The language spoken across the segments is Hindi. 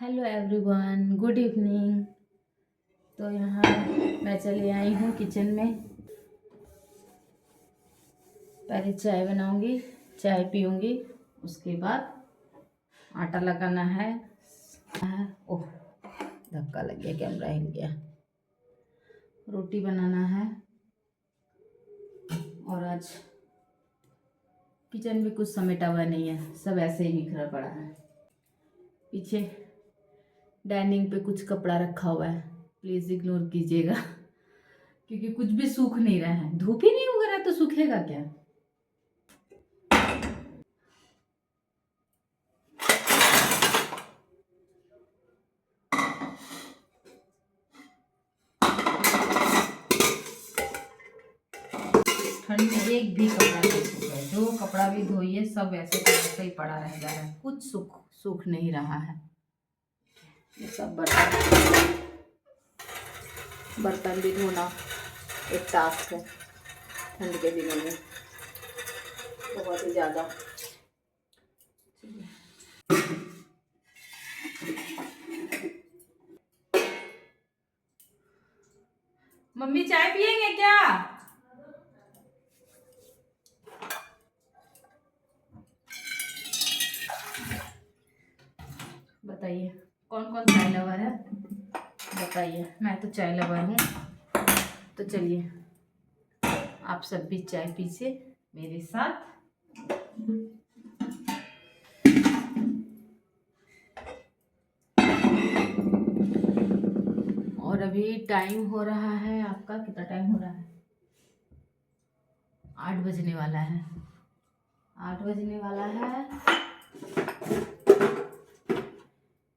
Hello everyone, good evening. तो यहाँ मैं चली आई हूँ किचन में। पहले चाय बनाऊंगी, चाय पीऊंगी, उसके बाद आटा लगाना है। ओह, धक्का लग गया, कैमरा हिल गया। रोटी बनाना है और आज किचन में कुछ समेटा हुआ नहीं है, सब ऐसे ही बिखरा पड़ा है। पीछे डाइनिंग पे कुछ कपड़ा रखा हुआ है, प्लीज़ इग्नोर कीजिएगा क्योंकि कुछ भी सूख नहीं रहा है। धूप ही नहीं उग रहा तो सूखेगा क्या। ठंड में एक भी कपड़ा नहीं सूखा है, जो कपड़ा भी धोइए सब वैसे का वैसे ही पड़ा रह जा रहा है, कुछ सूख नहीं रहा है। ये सब बर्तन भी धोना एक टास्क है ठंड के दिनों में, बहुत ही ज़्यादा। मम्मी चाय पियेंगे क्या? बताइए कौन कौन चाय लवर है, बताइए। मैं तो चाय लवर हूँ, तो चलिए आप सब भी चाय पीजिए मेरे साथ। और अभी टाइम हो रहा है, आपका कितना टाइम हो रहा है? 8 बजने वाला है, 8 बजने वाला है।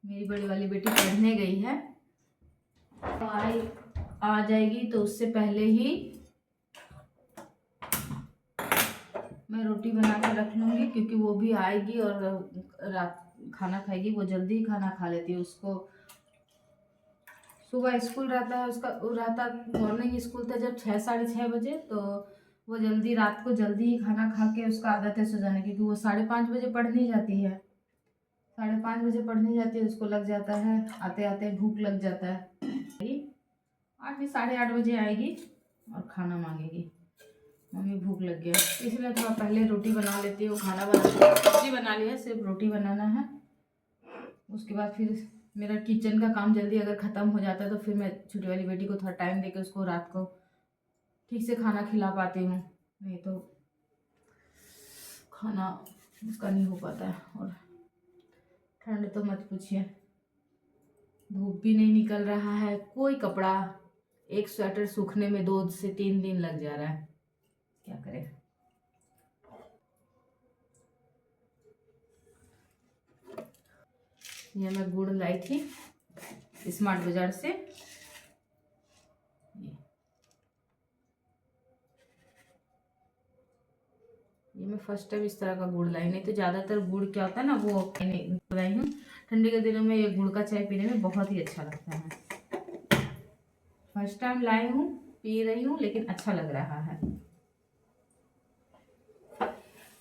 मेरी बड़ी वाली बेटी पढ़ने गई है, तो आ जाएगी तो उससे पहले ही मैं रोटी बना कर रख लूँगी, क्योंकि वो भी आएगी और रात खाना खाएगी। वो जल्दी खाना खा लेती है, उसको सुबह स्कूल रहता है, उसका वो रहता मॉर्निंग स्कूल था जब 6 साढ़े 6 बजे, तो वो जल्दी रात को जल्दी ही खाना खा के उसका आदत है सो जाने की। वो 5:30 बजे पढ़ने जाती है, 5:30 बजे पढ़ने जाती है, उसको लग जाता है आते आते भूख लग जाता है। 8 साढ़े 8 बजे आएगी और खाना मांगेगी, मम्मी भूख लग गया। इसलिए थोड़ा पहले रोटी बना लेती हूँ, खाना बना सब्जी बना लिया, सिर्फ रोटी बनाना है। उसके बाद फिर मेरा किचन का काम जल्दी अगर ख़त्म हो जाता है तो फिर मैं छोटी वाली बेटी को थोड़ा टाइम देकर उसको रात को ठीक से खाना खिला पाती हूँ, नहीं तो खाना उसका नहीं हो पाता है। और ठंड तो मत पूछिए, धूप भी नहीं निकल रहा है, कोई कपड़ा, एक स्वेटर सूखने में 2 से 3 दिन लग जा रहा है, क्या करें। ये मैं गुड़ लाई थी स्मार्ट बाजार से, ये मैं फर्स्ट टाइम इस तरह का गुड़ लाई, नहीं तो ज़्यादातर गुड़ क्या होता है ना, वो लाई हूँ। ठंडी के दिनों में ये गुड़ का चाय पीने में बहुत ही अच्छा लगता है। फर्स्ट टाइम लाई हूँ, पी रही हूँ, लेकिन अच्छा लग रहा है।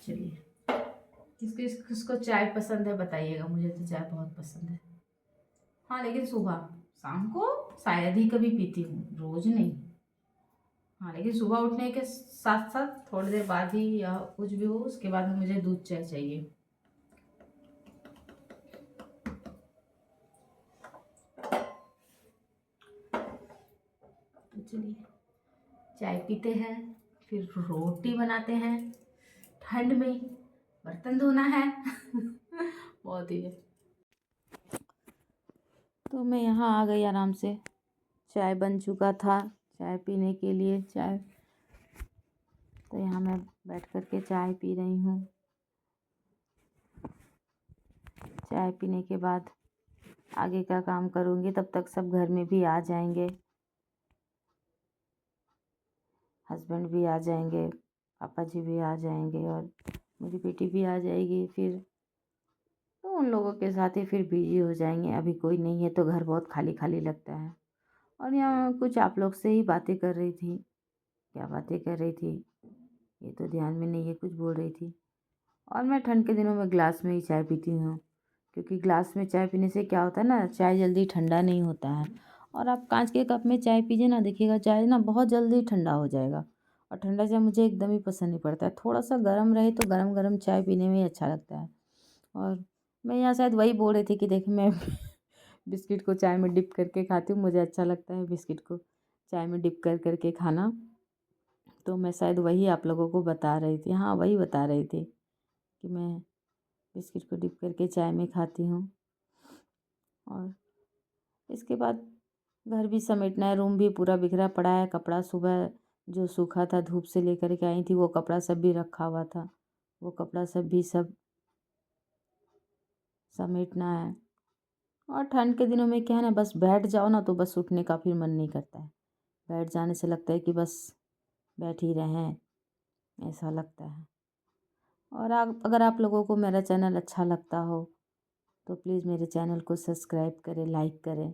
चलिए, किसको चाय पसंद है बताइएगा, मुझे तो चाय बहुत पसंद है। हाँ, लेकिन सुबह, शाम को शायद ही कभी पीती हूँ, रोज नहीं। हाँ, लेकिन सुबह उठने के साथ साथ थोड़ी देर बाद ही या कुछ भी हो, उसके बाद में मुझे दूध चाय चाहिए। तो चलिए चाय पीते हैं, फिर रोटी बनाते हैं। ठंड में बर्तन धोना है बहुत ही है। तो मैं यहाँ आ गई आराम से, चाय बन चुका था चाय पीने के लिए। चाय तो यहाँ मैं बैठ कर के चाय पी रही हूँ। चाय पीने के बाद आगे का काम करूँगी, तब तक सब घर में भी आ जाएंगे, हस्बैंड भी आ जाएंगे, पापा जी भी आ जाएंगे और मेरी बेटी भी आ जाएगी। फिर तो उन लोगों के साथ ही फिर बिजी हो जाएंगे। अभी कोई नहीं है तो घर बहुत खाली खाली लगता है। और यहाँ कुछ आप लोग से ही बातें कर रही थी, क्या बातें कर रही थी ये तो ध्यान में नहीं है, कुछ बोल रही थी। और मैं ठंड के दिनों में ग्लास में ही चाय पीती हूँ, क्योंकि ग्लास में चाय पीने से क्या होता है ना, चाय जल्दी ठंडा नहीं होता है। और आप कांच के कप में चाय पीजिए ना, देखिएगा चाय ना बहुत जल्दी ठंडा हो जाएगा। और ठंडा चाय मुझे एकदम ही पसंद नहीं पड़ता है, थोड़ा सा गर्म रहे तो गरम गरम चाय पीने में ही अच्छा लगता है। और मैं यहाँ शायद वही बोल रही थी कि देखिए मैं बिस्किट को चाय में डिप करके खाती हूँ, मुझे अच्छा लगता है बिस्किट को चाय में डिप कर करके खाना। तो मैं शायद वही आप लोगों को बता रही थी, हाँ वही बता रही थी कि मैं बिस्किट को डिप करके चाय में खाती हूँ। और इसके बाद घर भी समेटना है, रूम भी पूरा बिखरा पड़ा है, कपड़ा सुबह जो सूखा था धूप से लेकर के आई थी वो कपड़ा सब भी रखा हुआ था, वो कपड़ा सब भी सब समेटना है। और ठंड के दिनों में क्या है ना, बस बैठ जाओ ना तो बस उठने का फिर मन नहीं करता है, बैठ जाने से लगता है कि बस बैठ ही रहें, ऐसा लगता है। और अगर आप लोगों को मेरा चैनल अच्छा लगता हो तो प्लीज़ मेरे चैनल को सब्सक्राइब करें, लाइक करें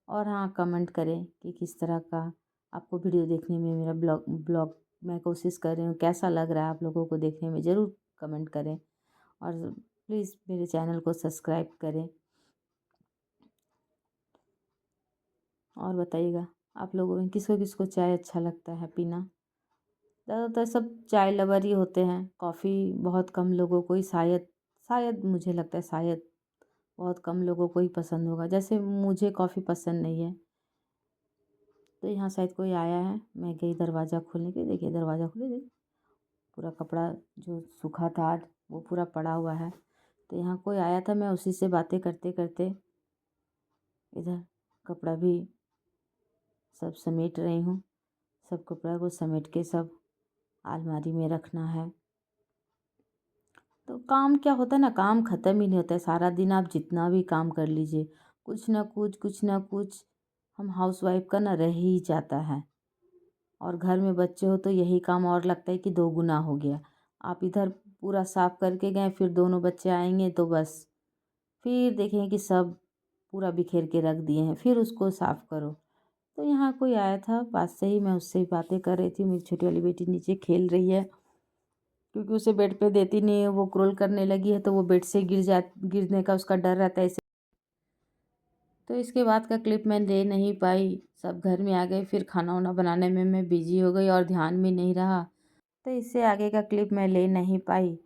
और हाँ कमेंट करें कि किस तरह का आपको वीडियो देखने में मेरा ब्लॉग मैं कोशिश कर रही हूँ, कैसा लग रहा है आप लोगों को देखने में, ज़रूर कमेंट करें। और प्लीज़ मेरे चैनल को सब्सक्राइब करें। और बताइएगा आप लोगों में किसको किसको चाय अच्छा लगता है पीना। ज़्यादातर सब चाय लवर ही होते हैं, कॉफ़ी बहुत कम लोगों को ही, शायद शायद मुझे लगता है शायद बहुत कम लोगों को ही पसंद होगा, जैसे मुझे कॉफ़ी पसंद नहीं है। तो यहाँ शायद कोई आया है, मैं गई दरवाज़ा खोलने के लिए, देखिए दरवाज़ा खोले, देखिए पूरा कपड़ा जो सूखा था आज वो पूरा पड़ा हुआ है। तो यहाँ कोई आया था, मैं उसी से बातें करते करते इधर कपड़ा भी सब समेट रही हूँ। सब कपड़ा को समेट के सब अलमारी में रखना है। तो काम क्या होता है ना, काम ख़त्म ही नहीं होता है, सारा दिन आप जितना भी काम कर लीजिए कुछ ना कुछ हम हाउसवाइफ का ना रह ही जाता है। और घर में बच्चे हो तो यही काम और लगता है कि दो गुना हो गया। आप इधर पूरा साफ करके गए, फिर दोनों बच्चे आएंगे तो बस फिर देखेंगे कि सब पूरा बिखेर के रख दिए हैं, फिर उसको साफ़ करो। तो यहाँ कोई आया था पास से ही, मैं उससे ही बातें कर रही थी। मेरी छोटी वाली बेटी नीचे खेल रही है, क्योंकि उसे बेड पे देती नहीं है, वो क्रोल करने लगी है तो वो बेड से गिरने का उसका डर रहता है इसे। तो इसके बाद का क्लिप मैं ले नहीं पाई, सब घर में आ गए, फिर खाना वाना बनाने में मैं बिजी हो गई और ध्यान भी नहीं रहा, तो इससे आगे का क्लिप मैं ले नहीं पाई।